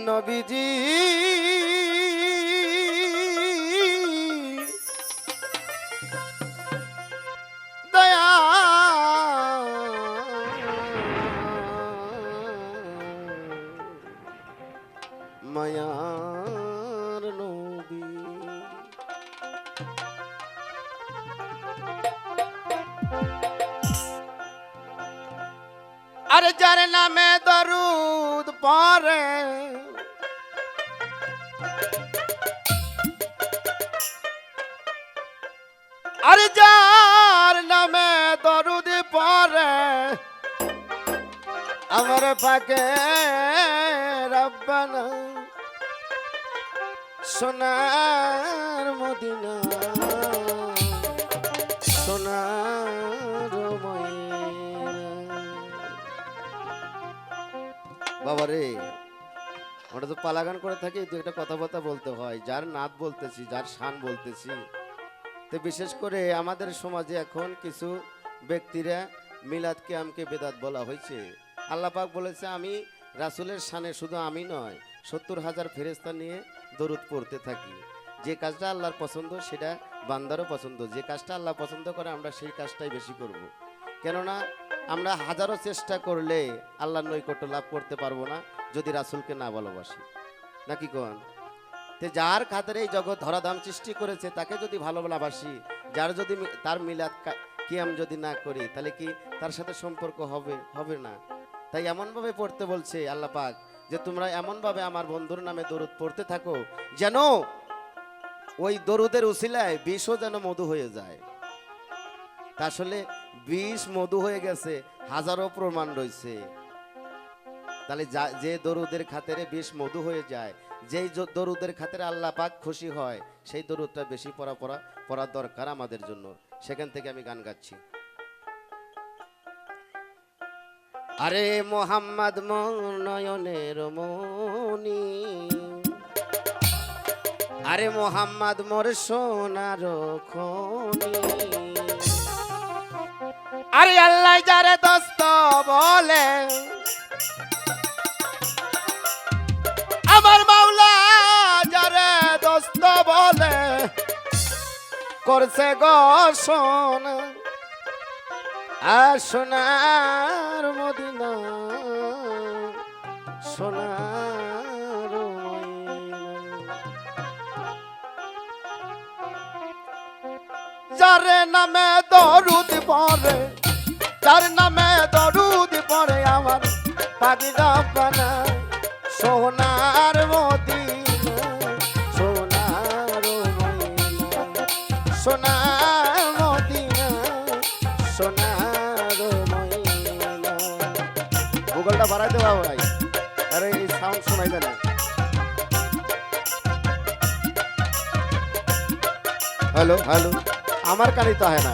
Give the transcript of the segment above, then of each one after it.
নবীজি দয়া মায়ার নবী আরে যার নামে দরুদ পড়ে আরে যার নামে দরুদ পড়ে আমার পাকে রব্বানা সোনার মদিনা সোনার বাবা রে আমরা তো পালাগান করে থাকি দু একটা কথাবার্তা বলতে হয় যার নাত বলতেছি যার শান বলতেছি তো বিশেষ করে আমাদের সমাজে এখন কিছু ব্যক্তিরা মিলাদ কিয়ামকে বেদাত বলা হয়েছে আল্লাহ পাক বলেছে আমি রাসূলের শানে শুধু আমি নয় ৭০,০০০ ফেরেশতা নিয়ে দরুদ পড়তে থাকি যে কাজটা আল্লাহর পছন্দ সেটা বান্দারও পছন্দ যে কাজটা আল্লাহ পছন্দ করে আমরা সেই কাজটাই বেশি করব কেননা আমরা হাজারো চেষ্টা করলে আল্লাহর নৈকট্য লাভ করতে পারবো না যদি রাসূলকে না ভালোবাসি নাকি কোন তে যার খাতিরে এই জগৎ ধরাধাম সৃষ্টি করেছে তাকে যদি ভালোবাসি যার যদি তার মিলাদ কিয়াম যদি না করি তাহলে কি তার সাথে সম্পর্ক হবে না তাই এমনভাবে পড়তে বলছে আল্লাহ পাক যে তোমরা এমনভাবে আমার বন্ধুর নামে দরুদ পড়তে থাকো যেন ওই দরুদের উসিলায় বিষও যেন মধু হয়ে যায় আসলে বিষ মধু হয়ে গেছে হাজারো প্রমাণ রয়েছে তাহলে যে দরুদের খাতিরে বিষ মধু হয়ে যায় যেই দরুদের খাতিরে আল্লাহ পাক খুশি হয় সেই দরুদটা বেশি পড়া দরকার আমাদের জন্য সেখান থেকে আমি গান গাচ্ছি আরে মোহাম্মদ নয়নের মনি আরে মোহাম্মদ মোর সোনার খনি আরে আল্লাহ যারে দোস্ত বলে আমার মাওলা যারে দোস্ত বলে করছে গো সোনা আর সোনার মদিনা সোনার যার নামে দরুদ পড়ে যার নামে দরুদ পড়ে আমার পাগি রব্বানা সোনার মদিনা সোনার মদিনা সোনার মদিনা সোনার মদিনা গুগলটা বাড়াই দেওয়া ভাই আরে এই সাউন্ড শোনাই যায় না হ্যালো হ্যালো আমার কানে তো হয় না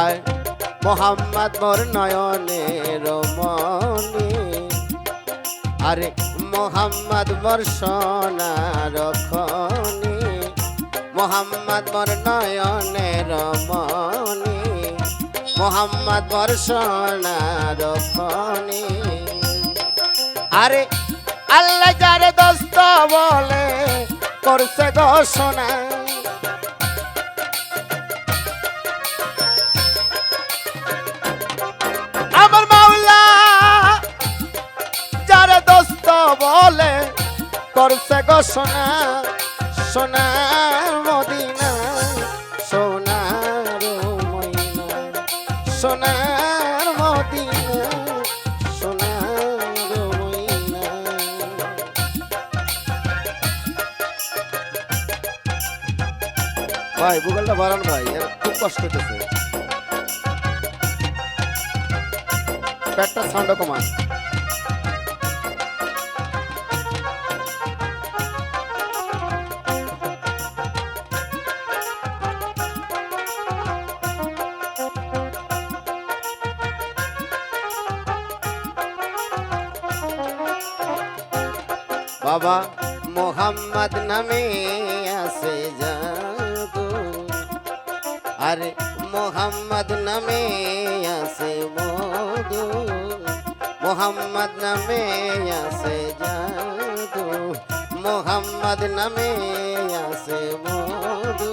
আর মোহাম্মদ মোর নয়নের মনি আরে মোহাম্মদ মোর সোনার খনি মোহাম্মদ মোর নয়নের মনি মোহাম্মদ মোর সোনার খনি আরে আল্লাহ যারে দোস্ত বলে করছে গো সোনা আমার মাওলা যারে দোস্ত বলে করছে গো সোনা সোনার মদিনা সোনার মদিনা সোনার মদিনা সোনার মদিনা ভাই গুগলটা বাড়ান ভাই এর খুব কষ্ট হচ্ছে পেটটা সাউন্ড কমান বাবা মোহাম্মদ নামে আছে জাদু আরে মোহাম্মদ নামে আছে মধু, মোহাম্মদ নামে আছে জাদু, মোহাম্মদ নামে আছে মধু।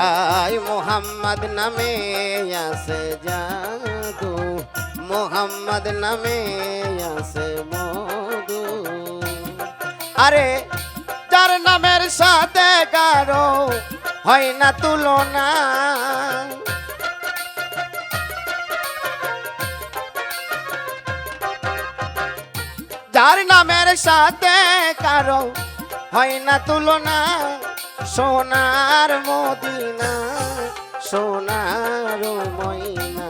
আয় মোহাম্মদ নামে আছে জাদু, মোহাম্মদ নামে আছে মধু। আরে যার নামের সাথে কারো হয় না তুলনা, যার নামের সাথে কারো হয় না তুলনা, সোনার মদিনা সোনার ময়না,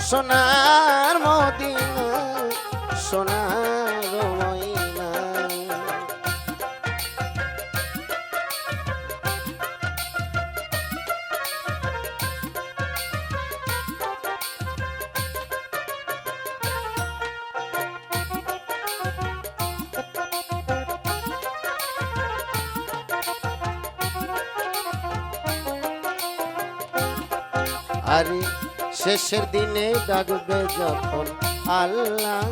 সোনার মদিনা সোনার ময়না। আরে শেষের দিনে ডাকবে যখন আল্লাহ,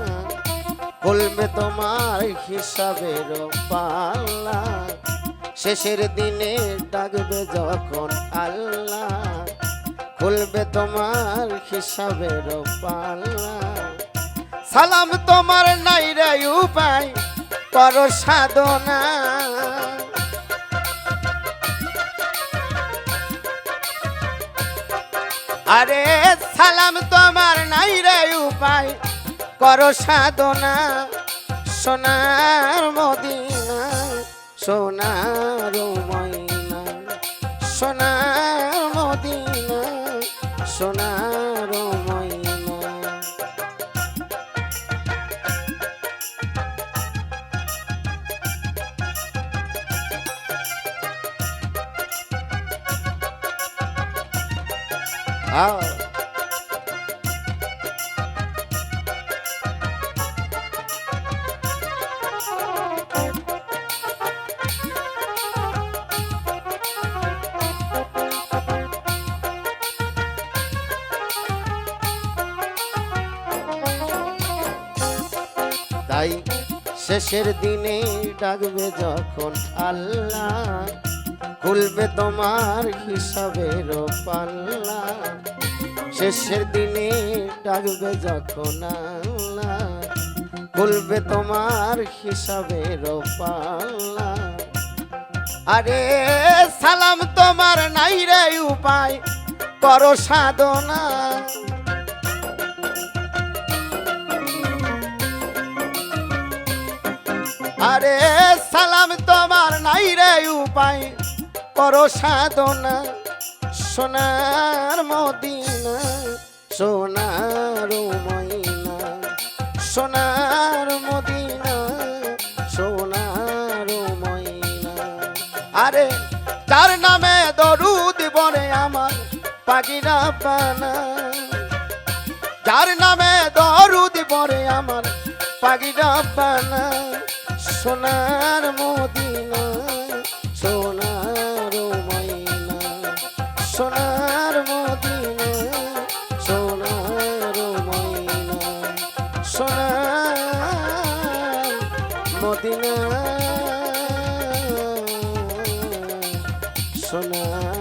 খুলবে তোমার হিসাবের পাল্লা। শেষের দিনে ডাকবে যখন আল্লাহ, খুলবে তোমার হিসাবের পাল্লা। সালাম তোমার নাই রে উপায়, করো সাধনা। আরে সালাম তোমার নাই রে উপায়, করো সাধনা। সোনার মদিনা সোনার ময়না, সোনার মদিনা সোনার ময়না। তাই শেষের দিনে ডাকবে যখন আল্লাহ, খুলবে তোমার হিসাবের পাল্লা। শেষের দিনে ডাকবে যখন আল্লাহ, খুলবে তোমার হিসাবের পাল্লা। আরে সালাম তোমার নাই রে উপায়, করো সাধনা। আরে সালাম তোমার নাই রে উপায়, করো সাধনা। সোনার মদিনা সোনার ময়না, সোনার মদিনা সোনার ময়না। আরে তার নামে দরুদ পড়ে আমার পাখিরা পানা, যার নামে দরুদ পড়ে আমার পাখিরা পানা। সোনার মদিনা সোনার ময়না, সোনার মদিনা সোনার ময়না, সোনার মদিনা সোনার